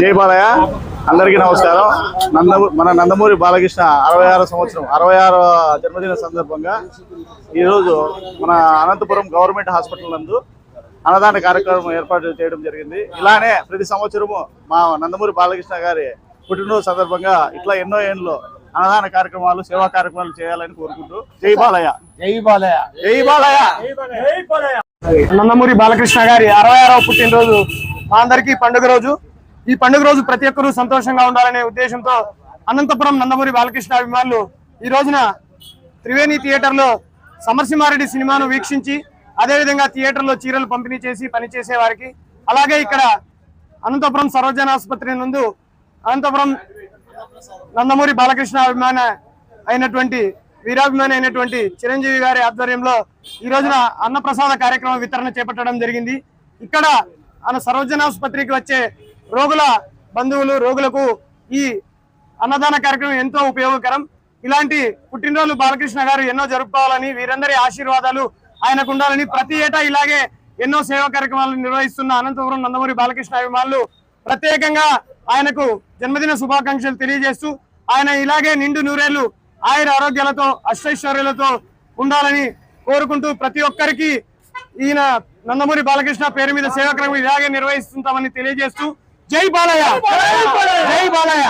జై బాలయ్య అందరికీ నమస్కారం. మన నందమూరి బాలకృష్ణ 66వ సంవత్సరం 66వ జన్మదిన సందర్భంగా ఈరోజు మన అనంతపురం గవర్నమెంట్ హాస్పిటల్ నందు అన్నదాన కార్యక్రమం ఏర్పాటు చేయడం జరిగింది. ఇలానే ప్రతి సంవత్సరము మా నందమూరి బాలకృష్ణ గారి పుట్టినరోజు సందర్భంగా ఇట్లా ఎన్నో ఏళ్ళు అన్నదాన కార్యక్రమాలు సేవా కార్యక్రమాలు చేయాలని కోరుకుంటూ జై బాలయ్య జై బాలయ్య జై బాలయ్య జై బాలయ్య. నందమూరి బాలకృష్ణ గారి 66వ పుట్టినరోజు మా అందరికీ పండుగ రోజు. ఈ పండుగ రోజు ప్రతి ఒక్కరూ సంతోషంగా ఉండాలనే ఉద్దేశంతో అనంతపురం నందమూరి బాలకృష్ణ అభిమానులు ఈ రోజున త్రివేణి థియేటర్లో సమరసింహారెడ్డి సినిమాను వీక్షించి అదేవిధంగా థియేటర్లో చీరలు పంపిణీ చేసి పనిచేసే వారికి, అలాగే ఇక్కడ అనంతపురం సర్వజన ఆసుపత్రి నందు అనంతపురం నందమూరి బాలకృష్ణ వీరాభిమాని అయినటువంటి చిరంజీవి గారి ఆధ్వర్యంలో ఈ రోజున అన్నప్రసాద కార్యక్రమం వితరణ చేపట్టడం జరిగింది. ఇక్కడ సర్వజనాసుపత్రికి వచ్చే రోగుల బంధువులు రోగులకు ఈ అన్నదాన కార్యక్రమం ఎంతో ఉపయోగకరం. ఇలాంటి పుట్టినరోజు బాలకృష్ణ గారు ఎన్నో జరుపుకోవాలని, వీరందరి ఆశీర్వాదాలు ఆయనకు ఉండాలని, ప్రతి ఏటా ఇలాగే ఎన్నో సేవా కార్యక్రమాలు నిర్వహిస్తున్న అనంతపురం నందమూరి బాలకృష్ణ అభిమానులు ప్రత్యేకంగా ఆయనకు జన్మదిన శుభాకాంక్షలు తెలియజేస్తూ ఆయన ఇలాగే నిండు నూరేళ్లు ఆయుర ఆరోగ్యాలతో అష్టైశ్వర్యాలతో ఉండాలని కోరుకుంటూ ప్రతి ఒక్కరికి ఈయన నందమూరి బాలకృష్ణ పేరు మీద సేవా కార్యక్రమం ఇలాగే నిర్వహిస్తుంటామని తెలియజేస్తూ జై బాలయ్య జై బాలయ్య.